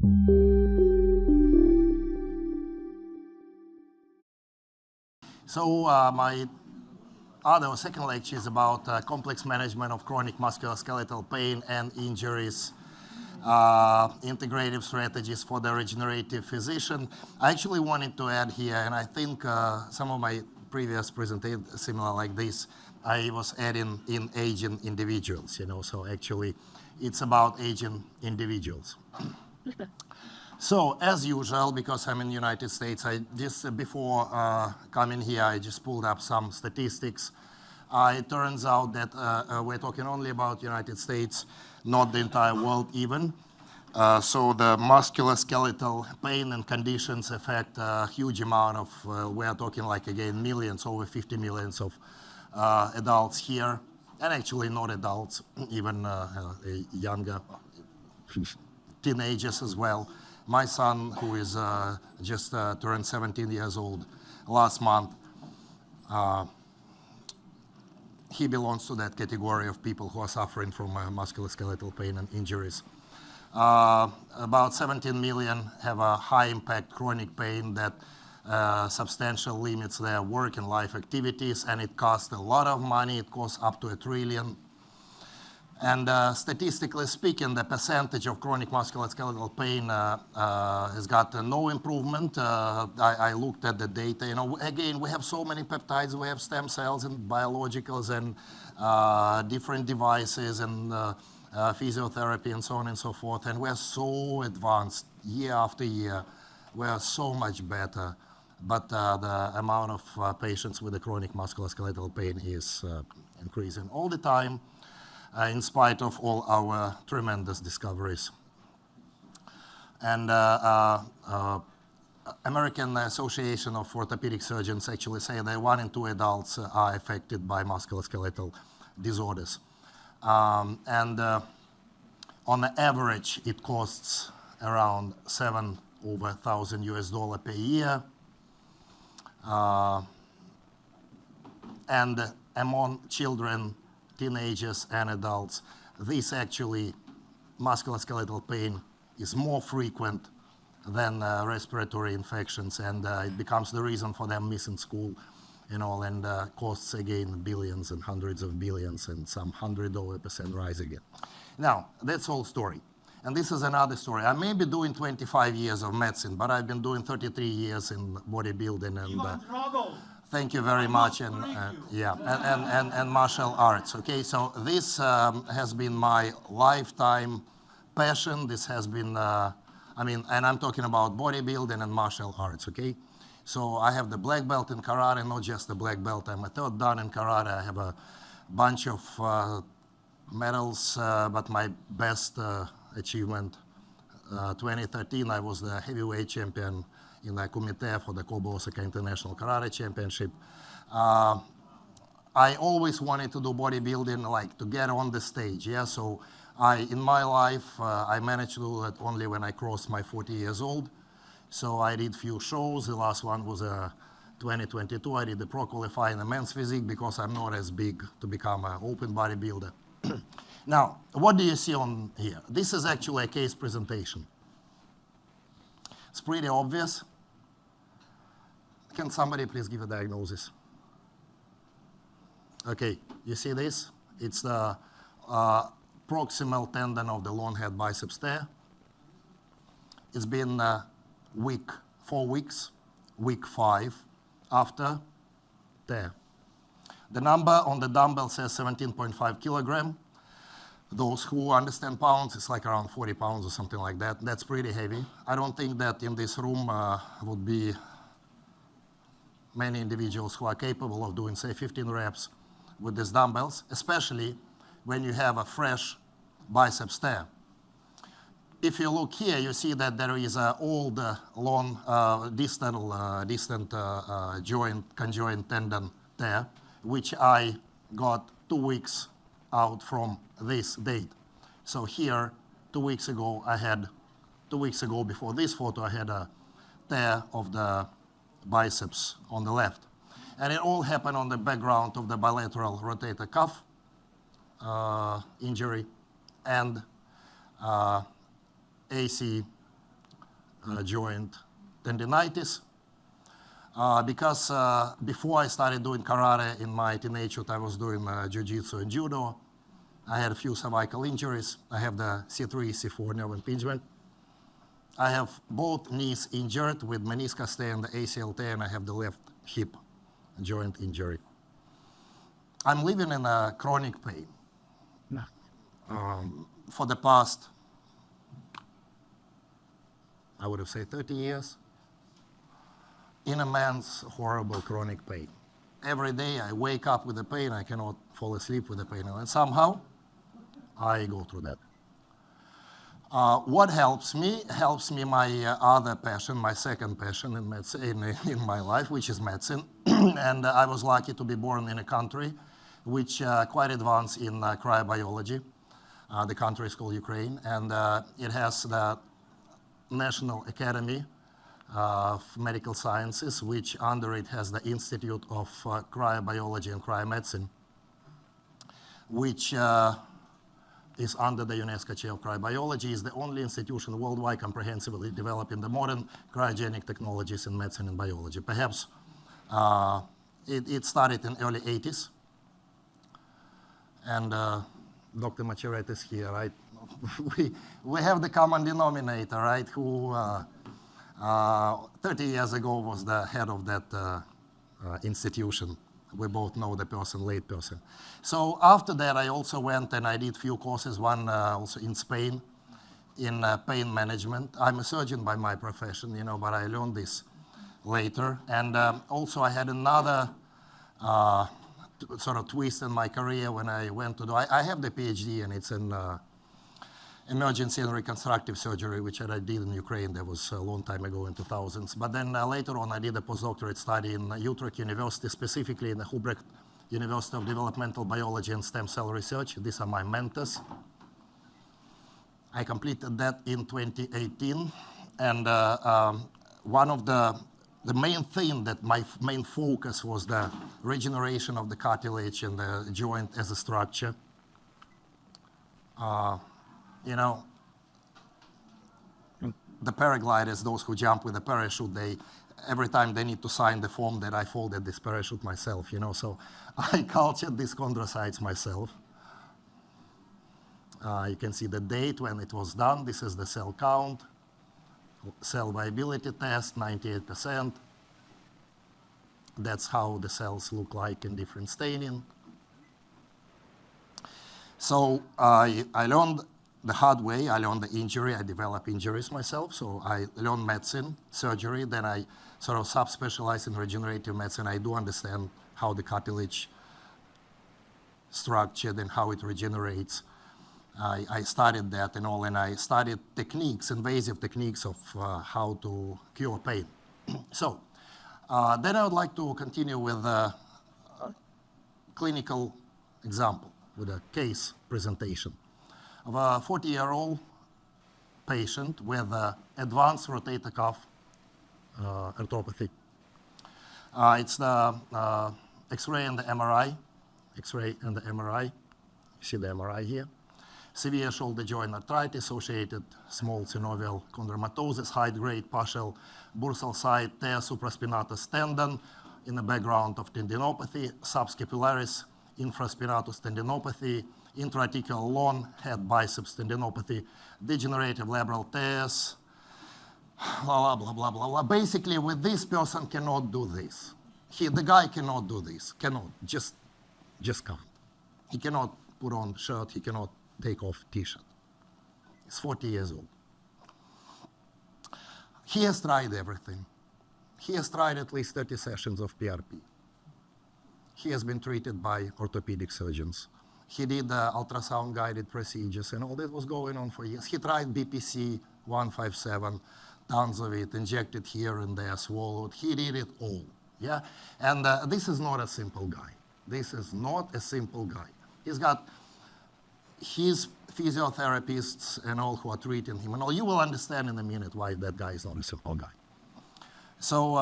So my second lecture is about complex management of chronic musculoskeletal pain and injuries, integrative strategies for the regenerative physician. I actually wanted to add here, and I think some of my previous presentations similar like this, I was adding in aging individuals, so actually it's about aging individuals. So as usual, because I'm in the United States, before coming here, I just pulled up some statistics. It turns out that we're talking only about United States, not the entire world even. So the musculoskeletal pain and conditions affect a huge amount of, we're talking like again millions, over 50 millions of adults here, and actually not adults, even younger, teenagers as well. My son, who is just turned 17 years old last month, he belongs to that category of people who are suffering from musculoskeletal pain and injuries. About 17 million have a high-impact chronic pain that substantially limits their work and life activities, and it costs a lot of money. It costs up to $1 trillion. And statistically speaking, the percentage of chronic musculoskeletal pain has got no improvement. I looked at the data. Again, we have so many peptides. We have stem cells and biologicals and different devices and physiotherapy and so on and so forth. And we're so advanced year after year. We're so much better. But the amount of patients with the chronic musculoskeletal pain is increasing all the time. In spite of all our tremendous discoveries. And American Association of Orthopedic Surgeons actually say that 1 in 2 adults are affected by musculoskeletal disorders. On the average, it costs around over $7,000 per year. And among children, teenagers and adults, this actually, musculoskeletal pain is more frequent than respiratory infections, and it becomes the reason for them missing school, and costs again billions and hundreds of billions and some 100% rise again. Now, that's all story. And this is another story. I may be doing 25 years of medicine, but I've been doing 33 years in bodybuilding and thank you very much, and martial arts. Okay, so this has been my lifetime passion. This has been, and I'm talking about bodybuilding and martial arts. Okay, so I have the black belt in karate, not just the black belt. I'm a 3rd dan in karate. I have a bunch of medals, but my best achievement, 2013, I was the heavyweight champion in the Kumite for the Kobe Osaka International Karate Championship. I always wanted to do bodybuilding, like to get on the stage. Yeah, so in my life, I managed to do that only when I crossed my 40 years old. So I did few shows. The last one was 2022. I did the pro qualify in the men's physique because I'm not as big to become an open bodybuilder. Now, what do you see on here? This is actually a case presentation. It's pretty obvious. Can somebody please give a diagnosis? Okay, you see this? It's the proximal tendon of the long head biceps tear. It's been 4 weeks, week 5 after tear. The number on the dumbbell says 17.5 kilogram. Those who understand pounds, it's like around 40 pounds or something like that. That's pretty heavy. I don't think that in this room would be many individuals who are capable of doing, say, 15 reps with these dumbbells, especially when you have a fresh biceps tear. If you look here, you see that there is an old, long, distant conjoint tendon tear, which I got 2 weeks out from this date. So here, 2 weeks ago, before this photo, I had a tear of the biceps on the left. And it all happened on the background of the bilateral rotator cuff injury and AC joint tendinitis. Because before I started doing karate in my teenagehood, I was doing jiu-jitsu and judo. I had a few cervical injuries. I have the C3, C4 nerve impingement. I have both knees injured with meniscus tear and the ACL tear, and I have the left hip joint injury. I'm living in a chronic pain for the past, I would have said 30 years, in immense, horrible chronic pain. Every day I wake up with the pain, I cannot fall asleep with the pain, and somehow I go through that. What helps me? Helps me my other passion, my second passion in medicine, in my life, which is medicine. And I was lucky to be born in a country which quite advanced in cryobiology. The country is called Ukraine, and it has the National Academy of Medical Sciences, which under it has the Institute of Cryobiology and Cryomedicine, which is under the UNESCO Chair of Cryobiology, is the only institution worldwide comprehensively developing the modern cryogenic technologies in medicine and biology. Perhaps it started in early 80s. And Dr. Machiret is here, right? we have the common denominator, right? Who 30 years ago was the head of that institution. We both know the person, late person. So after that, I also went and I did a few courses, one also in Spain, in pain management. I'm a surgeon by my profession, you know, but I learned this later. And also I had another sort of twist in my career when I went to do, I have the PhD, and it's in emergency and reconstructive surgery, which I did in Ukraine. That was a long time ago in 2000s. But then later on, I did a postdoctorate study in Utrecht University, specifically in the Hubrecht University of Developmental Biology and Stem Cell Research. These are my mentors. I completed that in 2018. And one of the main thing that my main focus was the regeneration of the cartilage and the joint as a structure. You know, the paragliders, those who jump with a parachute, every time they need to sign the form that I folded this parachute myself, you know, so I cultured these chondrocytes myself. You can see the date when it was done. This is the cell count, cell viability test, 98%. That's how the cells look like in different staining. So I learned the hard way. I learned the injury. I developed injuries myself. So I learned medicine, surgery. Then I sort of subspecialized in regenerative medicine. I do understand how the cartilage structured and how it regenerates. I studied that and all, and I studied techniques, invasive techniques of how to cure pain. So then I would like to continue with a clinical example, with a case presentation of a 40-year-old patient with advanced rotator cuff arthropathy. It's the X-ray and the MRI. X-ray and the MRI. You see the MRI here. Severe shoulder joint arthritis, associated small synovial chondromatosis, high-grade partial bursal side tear supraspinatus tendon in the background of tendinopathy, subscapularis infraspinatus tendinopathy, intraarticular long head biceps tendinopathy, degenerative labral tears, blah, blah, blah, blah, blah. Basically, with this person cannot do this. The guy cannot do this, cannot, just can't. He cannot put on shirt, he cannot take off t-shirt. He's 40 years old. He has tried everything. He has tried at least 30 sessions of PRP. He has been treated by orthopedic surgeons. He did ultrasound-guided procedures, and all that was going on for years. He tried BPC 157, tons of it, injected here and there, swallowed. He did it all, yeah? And this is not a simple guy. This is not a simple guy. He's got his physiotherapists and all who are treating him, and all. You will understand in a minute why that guy is not a simple guy. So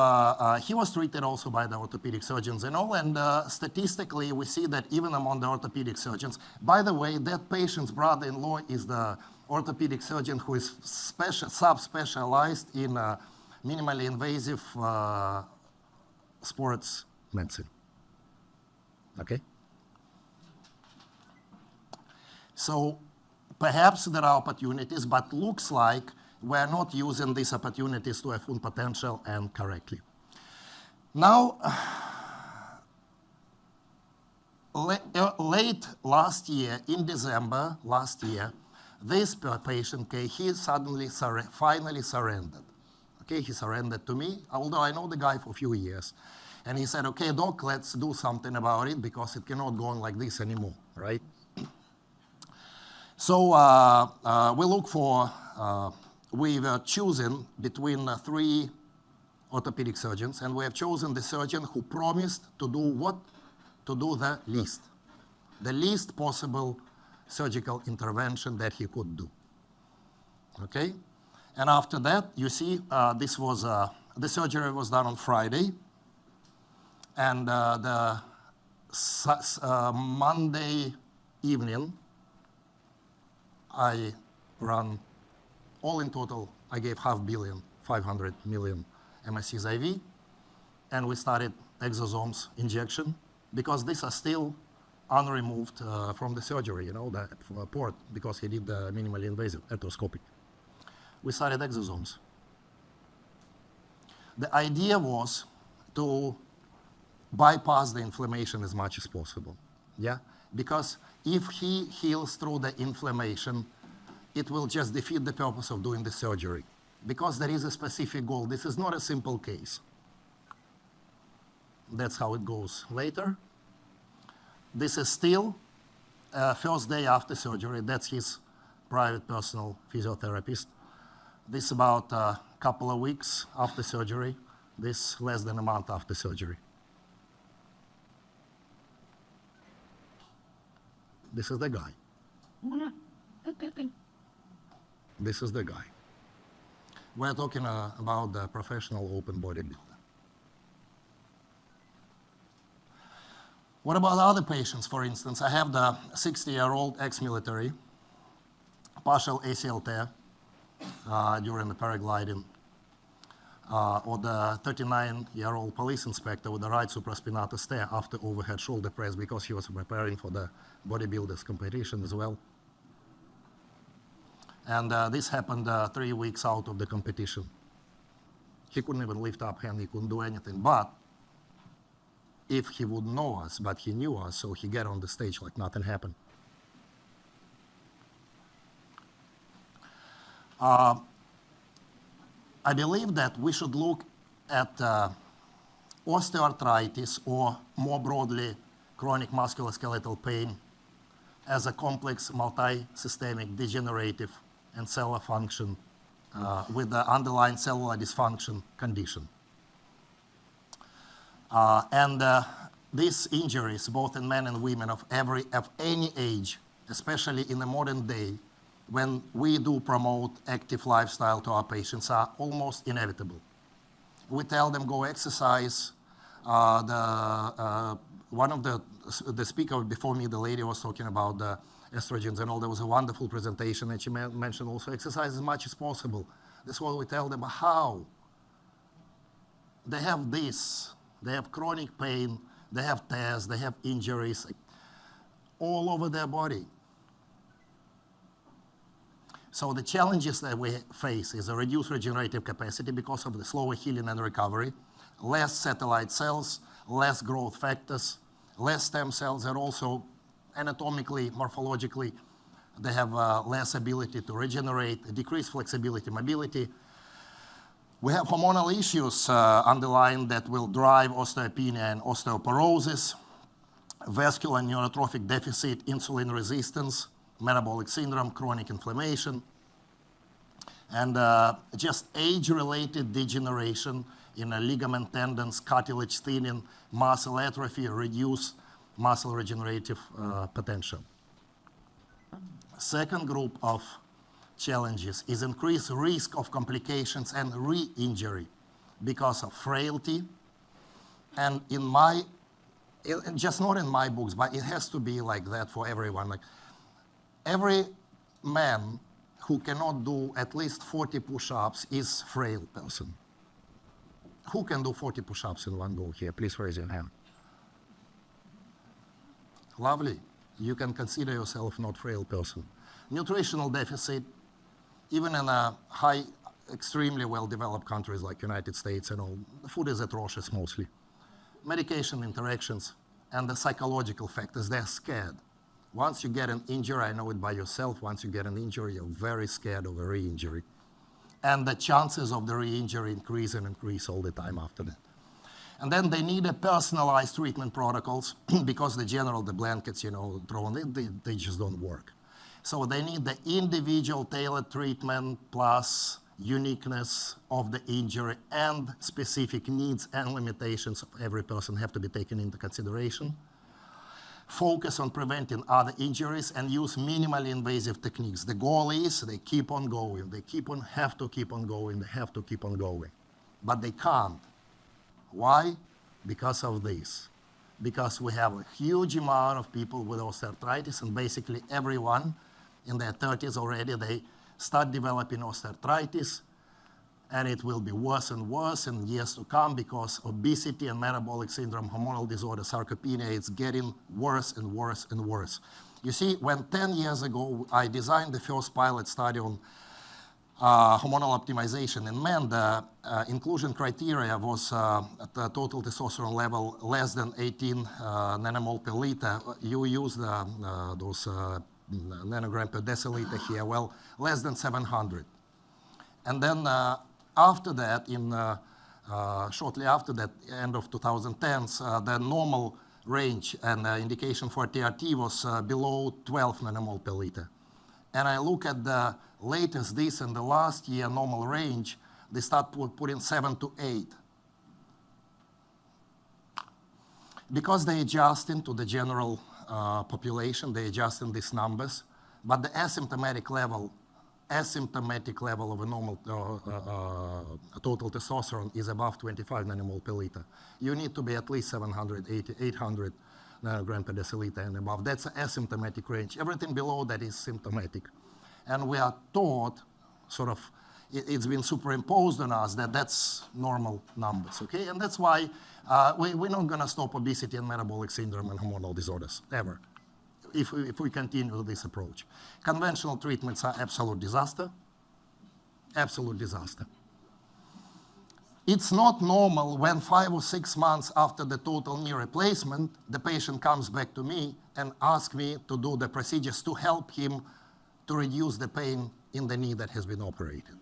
he was treated also by the orthopedic surgeons and all, and statistically we see that even among the orthopedic surgeons, by the way, that patient's brother-in-law is the orthopedic surgeon who is subspecialized in minimally invasive sports medicine. Okay? So perhaps there are opportunities, but looks like we're not using these opportunities to their full potential and correctly. Now, late last year, in December last year, this patient, okay, he suddenly finally surrendered. Okay, he surrendered to me, although I know the guy for a few years. And he said, okay, doc, let's do something about it because it cannot go on like this anymore, right? So we were choosing between 3 orthopedic surgeons, and we have chosen the surgeon who promised to do what? To do the least possible surgical intervention that he could do. Okay? And after that, you see, the surgery was done on Friday, and the Monday evening, I ran, all in total, I gave $500 million MSCs IV, and we started exosomes injection, because these are still unremoved from the surgery, you know, the port, because he did the minimally invasive arthroscopic. We started exosomes. The idea was to bypass the inflammation as much as possible, yeah? Because if he heals through the inflammation, it will just defeat the purpose of doing the surgery, because there is a specific goal. This is not a simple case. That's how it goes later. This is still first day after surgery. That's his private personal physiotherapist. This is about a couple of weeks after surgery. This less than a month after surgery. This is the guy. This is the guy. We're talking about the professional open bodybuilder. What about other patients, for instance? I have the 60-year-old ex-military, partial ACL tear during the paragliding, or the 39-year-old police inspector with the right supraspinatus tear after overhead shoulder press because he was preparing for the bodybuilders competition as well. And this happened 3 weeks out of the competition. He couldn't even lift up hand, he couldn't do anything. But if he would know us, but he knew us, so he got on the stage like nothing happened. I believe that we should look at osteoarthritis, or more broadly, chronic musculoskeletal pain, as a complex, multi-systemic, degenerative, and cellular function with the underlying cellular dysfunction condition. These injuries, both in men and women of any age, especially in the modern day, when we do promote active lifestyle to our patients, are almost inevitable. We tell them go exercise. One of the speaker before me, the lady was talking about the estrogens and all. There was a wonderful presentation, and she mentioned also exercise as much as possible. That's what we tell them. How? They have this. They have chronic pain. They have tears. They have injuries all over their body. So the challenges that we face is a reduced regenerative capacity because of the slower healing and recovery, less satellite cells, less growth factors, less stem cells, and also anatomically, morphologically, they have less ability to regenerate, decreased flexibility, mobility. We have hormonal issues underlying that will drive osteopenia and osteoporosis, vascular and neurotrophic deficit, insulin resistance, metabolic syndrome, chronic inflammation, and just age-related degeneration in ligament, tendons, cartilage thinning, muscle atrophy, reduced muscle regenerative potential. Second group of challenges is increased risk of complications and re-injury because of frailty. And just not in my books, but it has to be like that for everyone. Like every man who cannot do at least 40 push-ups is frail person. Who can do 40 push-ups in one go here? Please raise your hand. Lovely. You can consider yourself not frail person. Nutritional deficit, even in a high, extremely well-developed countries like United States and all, the food is atrocious mostly. Medication interactions and the psychological factors, they're scared. Once you get an injury, I know it by yourself, once you get an injury, you're very scared of a re-injury. And the chances of the re-injury increase and increase all the time after that. And then they need a personalized treatment protocols because the blankets, thrown, they just don't work. So they need the individual tailored treatment plus uniqueness of the injury and specific needs and limitations of every person have to be taken into consideration. Focus on preventing other injuries and use minimally invasive techniques. The goal is they keep on going. They have to keep on going. They have to keep on going. But they can't. Why? Because of this. Because we have a huge amount of people with osteoarthritis, and basically everyone in their 30s already, they start developing osteoarthritis, and it will be worse and worse in years to come because obesity and metabolic syndrome, hormonal disorder, sarcopenia, it's getting worse and worse and worse. You see, when 10 years ago I designed the first pilot study on hormonal optimization in men, the inclusion criteria was at the total testosterone level less than 18 nanomole per liter. You use those nanogram per deciliter here, well, less than 700. And then after that, shortly after that, end of 2010s, the normal range and indication for TRT was below 12 nanomole per liter. And I look at the latest, this and the last year normal range, they start putting 7 to 8. Because they adjust into the general population, they adjust in these numbers, but the asymptomatic level of a normal total testosterone is above 25 nanomole per liter. You need to be at least 780, 800 nanogram per deciliter and above. That's an asymptomatic range. Everything below that is symptomatic. And we are taught, sort of, it's been superimposed on us that that's normal numbers, okay? And that's why we're not gonna stop obesity and metabolic syndrome and hormonal disorders, ever, if we continue this approach. Conventional treatments are absolute disaster, absolute disaster. It's not normal when 5 or 6 months after the total knee replacement, the patient comes back to me and asks me to do the procedures to help him to reduce the pain in the knee that has been operated.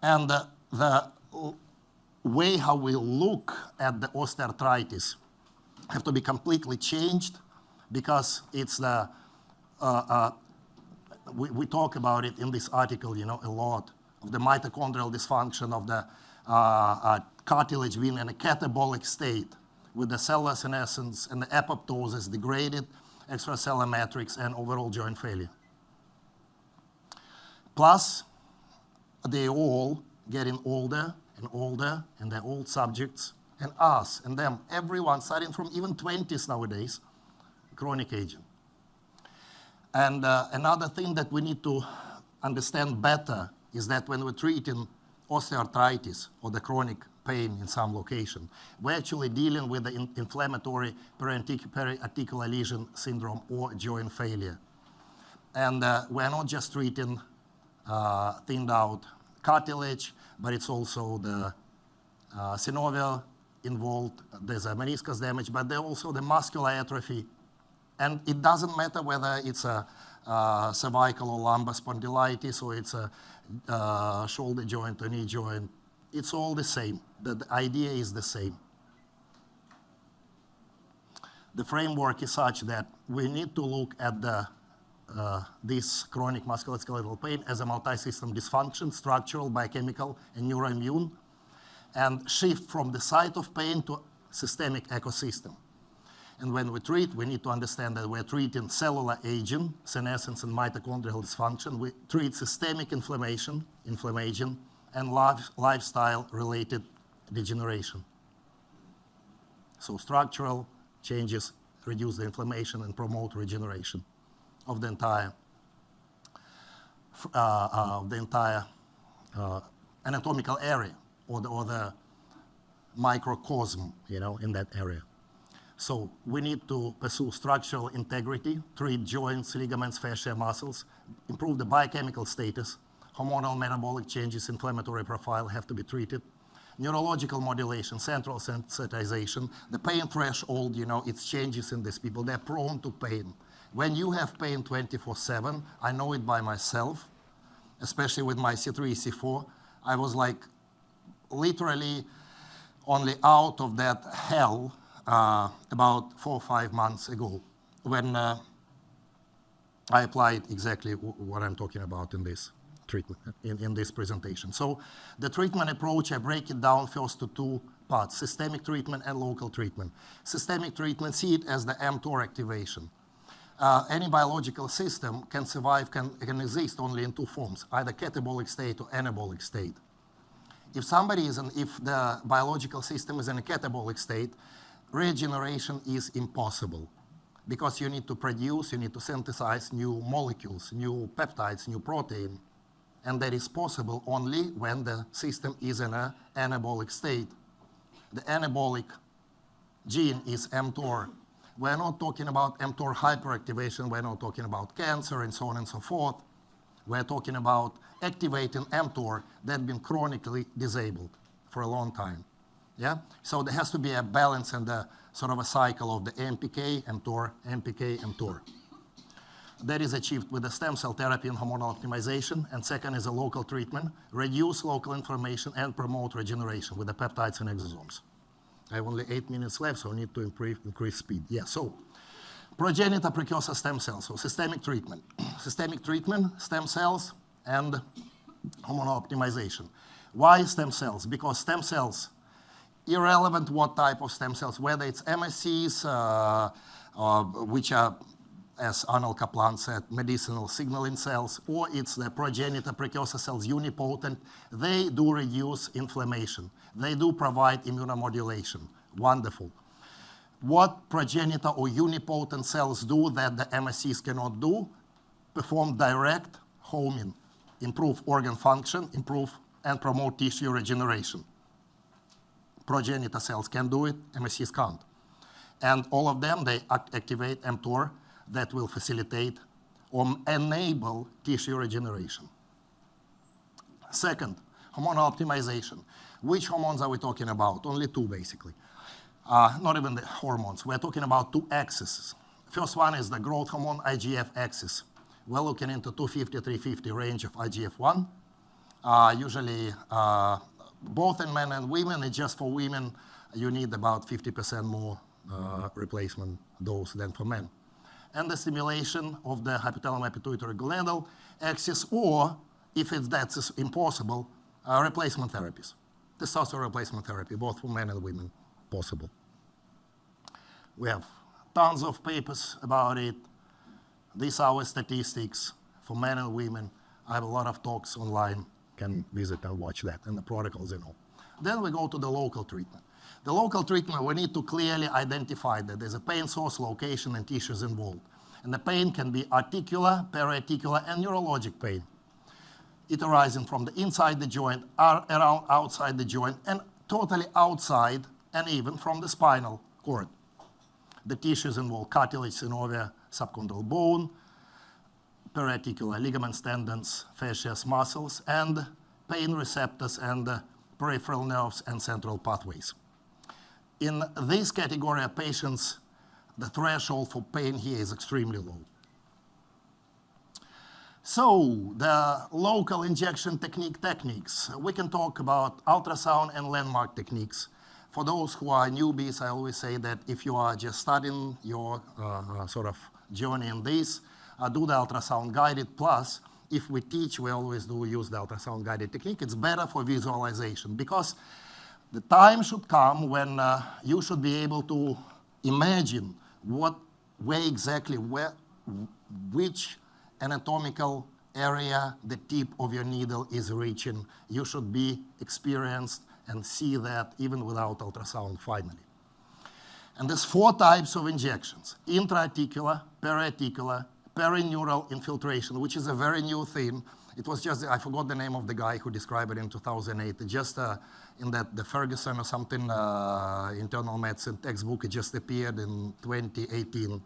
And the way how we look at the osteoarthritis have to be completely changed because it's the, we talk about it in this article, a lot, of the mitochondrial dysfunction, of the cartilage being in a catabolic state with the cellular senescence and the apoptosis, degraded extracellular matrix, and overall joint failure. Plus, they all getting older and older, and they're old subjects, and us and them, everyone, starting from even 20s nowadays, chronic aging. And another thing that we need to understand better is that when we're treating osteoarthritis or the chronic pain in some location, we're actually dealing with the inflammatory periarticular lesion syndrome or joint failure. And we're not just treating thinned out cartilage, but it's also the synovial involved, there's a meniscus damage, but there's also the muscular atrophy. And it doesn't matter whether it's a cervical or lumbar spondylitis or it's a shoulder joint or knee joint, it's all the same. The idea is the same. The framework is such that we need to look at this chronic musculoskeletal pain as a multi-system dysfunction, structural, biochemical, and neuroimmune, and shift from the site of pain to systemic ecosystem. And when we treat, we need to understand that we're treating cellular aging, senescence, and mitochondrial dysfunction. We treat systemic inflammation, and lifestyle-related degeneration. So structural changes reduce the inflammation and promote regeneration. of the entire anatomical area or the microcosm, in that area. So we need to pursue structural integrity, treat joints, ligaments, fascia, muscles, improve the biochemical status, hormonal metabolic changes, inflammatory profile have to be treated, neurological modulation, central sensitization, the pain threshold, it changes in these people. They're prone to pain. When you have pain 24/7, I know it by myself, especially with my C3, C4, I was like literally only out of that hell about 4 or 5 months ago when I applied exactly what I'm talking about in this treatment, in this presentation. So the treatment approach, I break it down first to 2 parts, systemic treatment and local treatment. Systemic treatment, see it as the mTOR activation. Any biological system can survive, can exist only in 2 forms, either catabolic state or anabolic state. If the biological system is in a catabolic state, regeneration is impossible because you need to synthesize new molecules, new peptides, new protein, and that is possible only when the system is in an anabolic state. The anabolic gene is mTOR. We're not talking about mTOR hyperactivation, we're not talking about cancer and so on and so forth. We're talking about activating mTOR that's been chronically disabled for a long time. Yeah? So there has to be a balance and a sort of a cycle of the MPK, mTOR, MPK, mTOR. That is achieved with the stem cell therapy and hormonal optimization. And second is a local treatment, reduce local inflammation and promote regeneration with the peptides and exosomes. I have only 8 minutes left, so I need to increase speed. Yeah, so progenitor precursor stem cells, so systemic treatment. Systemic treatment, stem cells, and hormonal optimization. Why stem cells? Because stem cells, irrelevant what type of stem cells, whether it's MSCs, which are, as Arnold Kaplan said, medicinal signaling cells, or it's the progenitor precursor cells, unipotent, they do reduce inflammation. They do provide immunomodulation. Wonderful. What progenitor or unipotent cells do that the MSCs cannot do? Perform direct homing, improve organ function, improve and promote tissue regeneration. Progenitor cells can do it, MSCs can't. And all of them, they activate mTOR that will facilitate or enable tissue regeneration. Second, hormonal optimization. Which hormones are we talking about? Only 2, basically. Not even the hormones. We're talking about 2 axes. First one is the growth hormone IGF axis. We're looking into 250, 350 range of IGF-1. Usually, both in men and women, and just for women, you need about 50% more replacement dose than for men. And the stimulation of the hypothalamic pituitary gonadal axis, or if that's impossible, replacement therapies. Testosterone replacement therapy, both for men and women, possible. We have tons of papers about it. These are our statistics for men and women. I have a lot of talks online. Can visit and watch that, and the protocols and all. Then we go to the local treatment. The local treatment, we need to clearly identify that there's a pain source, location, and tissues involved. And the pain can be articular, periarticular, and neurologic pain. It arising from the inside the joint, around outside the joint, and totally outside, and even from the spinal cord. The tissues involve cartilage, synovial, subchondral bone, periarticular ligaments, tendons, fascias, muscles, and pain receptors and peripheral nerves and central pathways. In this category of patients, the threshold for pain here is extremely low. So the local injection techniques. We can talk about ultrasound and landmark techniques. For those who are newbies, I always say that if you are just starting your sort of journey in this, do the ultrasound guided. Plus, if we teach, we always do use the ultrasound guided technique. It's better for visualization because the time should come when you should be able to imagine which anatomical area the tip of your needle is reaching. You should be experienced and see that even without ultrasound finally. And there's 4 types of injections: intraarticular, periarticular, Perineural infiltration, which is a very new thing. It was just, I forgot the name of the guy who described it in 2008. Just in the Ferguson or something internal medicine textbook, it just appeared in 2018,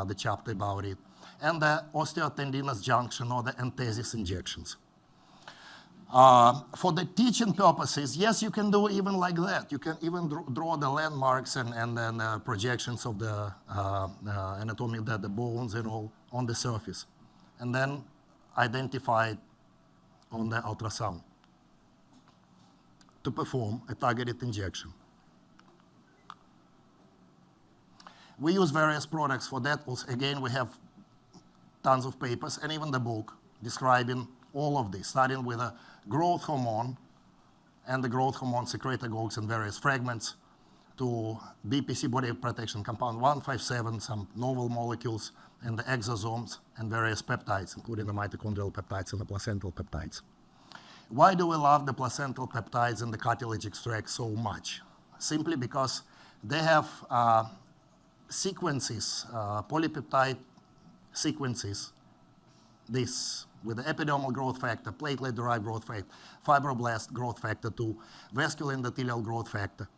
the chapter about it. And the osteotendinous junction or the enthesis injections. For the teaching purposes, yes, you can do even like that. You can even draw the landmarks and then projections of the anatomy of the bones and all on the surface. And then identify it on the ultrasound to perform a targeted injection. We use various products for that. Again, we have tons of papers and even the book describing all of this, starting with a growth hormone and the growth hormone secretagogues in various fragments to BPC, body protection compound 157, some novel molecules, and the exosomes and various peptides, including the mitochondrial peptides and the placental peptides. Why do we love the placental peptides and the cartilage extract so much? Simply because they have sequences, polypeptide sequences, this with the epidermal growth factor, platelet-derived growth factor, fibroblast growth factor 2, vascular endothelial growth factor,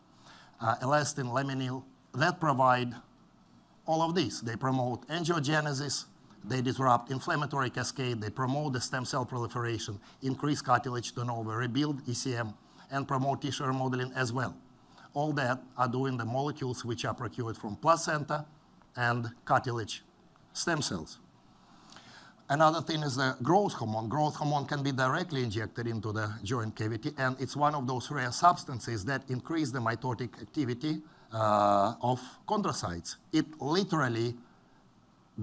elastin, laminil, that provide all of these. They promote angiogenesis, they disrupt inflammatory cascade, they promote the stem cell proliferation, increase cartilage turnover, rebuild ECM, and promote tissue remodeling as well. All that are doing the molecules which are procured from placenta and cartilage stem cells. Another thing is the growth hormone. Growth hormone can be directly injected into the joint cavity, and it's one of those rare substances that increase the mitotic activity of chondrocytes. It literally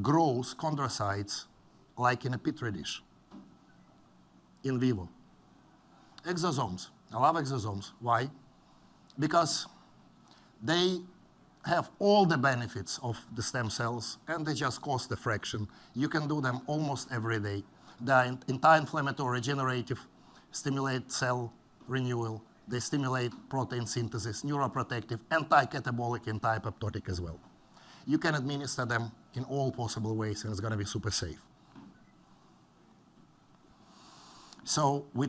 grows chondrocytes like in a petri dish, in vivo. Exosomes. I love exosomes. Why? Because they have all the benefits of the stem cells, and they just cost a fraction. You can do them almost every day. They're anti-inflammatory, regenerative, stimulate cell renewal. They stimulate protein synthesis, neuroprotective, anti-catabolic, anti-apoptotic as well. You can administer them in all possible ways, and it's going to be super safe. So when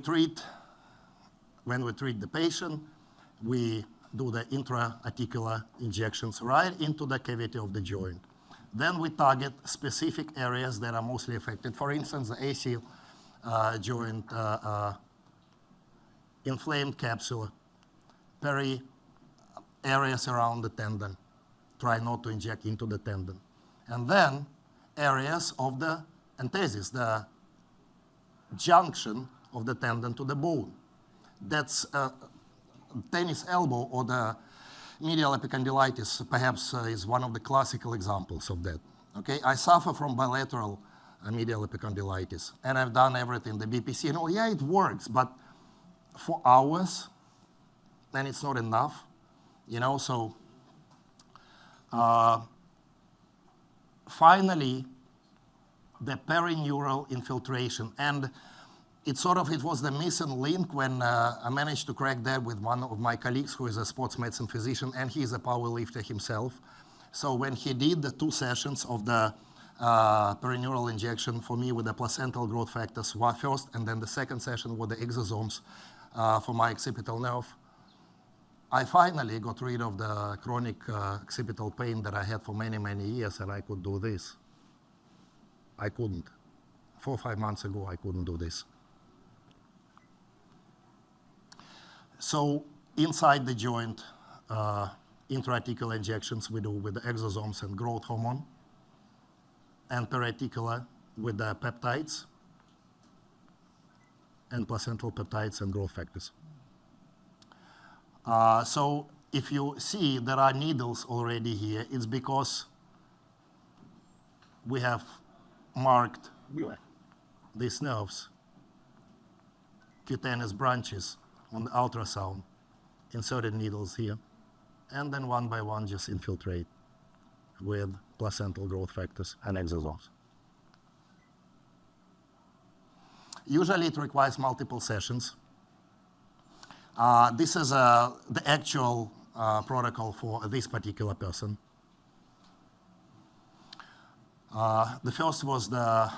we treat the patient, we do the intra-articular injections right into the cavity of the joint. Then we target specific areas that are mostly affected. For instance, the ACL joint, inflamed capsule, areas around the tendon. Try not to inject into the tendon. And then areas of the enthesis, the junction of the tendon to the bone. That's tennis elbow or the medial epicondylitis perhaps is one of the classical examples of that. Okay, I suffer from bilateral medial epicondylitis, and I've done everything, the BPC, and oh yeah, it works, but for hours, then it's not enough, you know, so finally, the perineural infiltration, and it was the missing link when I managed to crack that with one of my colleagues who is a sports medicine physician, and he's a power lifter himself. So when he did the 2 sessions of the perineural injection for me with the placental growth factors first, and then the second session with the exosomes for my occipital nerve, I finally got rid of the chronic occipital pain that I had for many, many years, and I could do this. I couldn't. 4 or 5 months ago, I couldn't do this. So inside the joint, intra-articular injections we do with the exosomes and growth hormone, and periarticular with the peptides, and placental peptides and growth factors. So if you see there are needles already here, it's because we have marked these nerves, cutaneous branches on the ultrasound, inserted needles here, and then one by one just infiltrate with placental growth factors and exosomes. Usually it requires multiple sessions. This is the actual protocol for this particular person. The first was the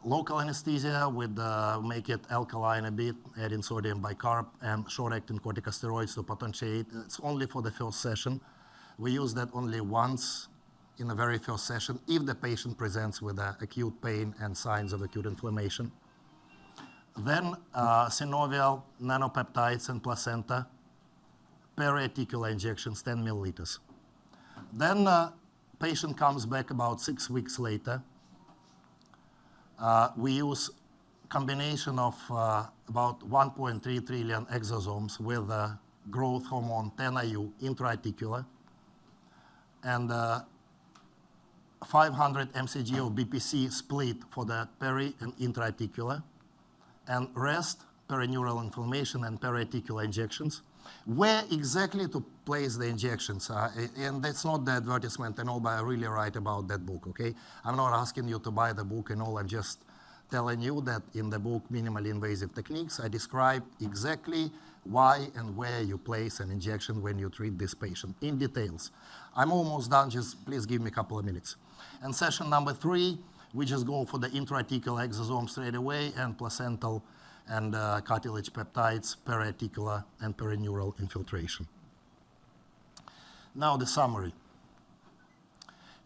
local anesthesia with make it alkaline a bit, adding sodium bicarb and short-acting corticosteroids to potentiate. It's only for the first session. We use that only once in the very first session if the patient presents with acute pain and signs of acute inflammation. Then synovial nanopeptides and placenta, periarticular injections, 10 milliliters. Then patient comes back about 6 weeks later. We use combination of about 1.3 trillion exosomes with growth hormone 10-IU intraarticular and 500 mcg of BPC split for the peri and intraarticular, and rest, perineural inflammation, and periarticular injections. Where exactly to place the injections? And that's not the advertisement and all, but I really write about that book, okay? I'm not asking you to buy the book and all, I'm just telling you that in the book, Minimally Invasive Techniques, I describe exactly why and where you place an injection when you treat this patient in details. I'm almost done, just please give me a couple of minutes. And session number 3, we just go for the intraarticular exosome straight away and placental and cartilage peptides, periarticular and perineural infiltration. Now the summary.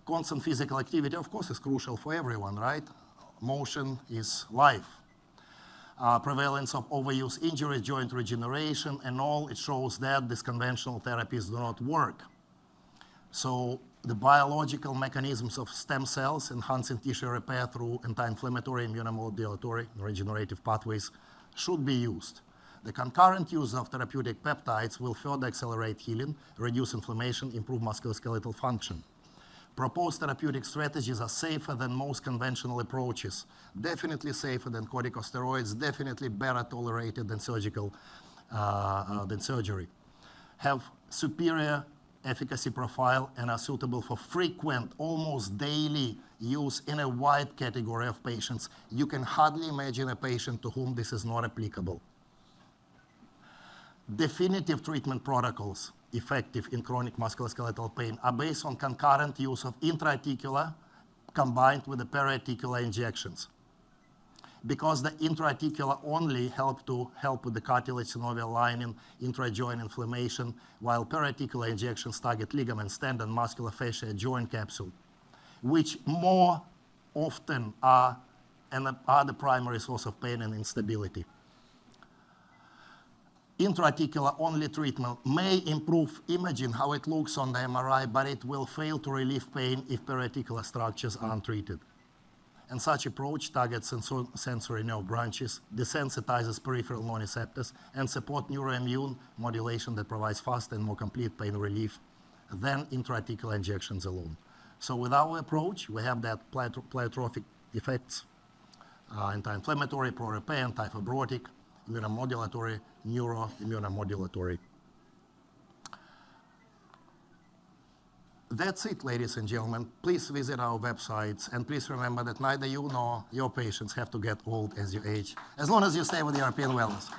Constant physical activity, of course, is crucial for everyone, right? Motion is life. Prevalence of overuse injuries, joint regeneration, and all, it shows that these conventional therapies do not work. So the biological mechanisms of stem cells enhancing tissue repair through anti-inflammatory, immunomodulatory, regenerative pathways should be used. The concurrent use of therapeutic peptides will further accelerate healing, reduce inflammation, improve musculoskeletal function. Proposed therapeutic strategies are safer than most conventional approaches, definitely safer than corticosteroids, definitely better tolerated than surgery, have superior efficacy profile and are suitable for frequent, almost daily use in a wide category of patients. You can hardly imagine a patient to whom this is not applicable. Definitive treatment protocols effective in chronic musculoskeletal pain are based on concurrent use of intraarticular combined with the periarticular injections. Because the intraarticular only help with the cartilage synovial lining, intra-joint inflammation, while periarticular injections target ligaments, tendon, muscular fascia, joint capsule, which more often are the primary source of pain and instability. Intraarticular only treatment may improve imaging, how it looks on the MRI, but it will fail to relieve pain if periarticular structures aren't treated. And such approach targets sensory nerve branches, desensitizes peripheral nociceptors, and support neuroimmune modulation that provides faster and more complete pain relief than intraarticular injections alone. So with our approach, we have that pleiotropic effects, anti-inflammatory, pro-repair, anti-fibrotic, immunomodulatory, neuroimmunomodulatory. That's it, ladies and gentlemen. Please visit our websites, and please remember that neither you nor your patients have to get old as you age, as long as you stay with European wellness.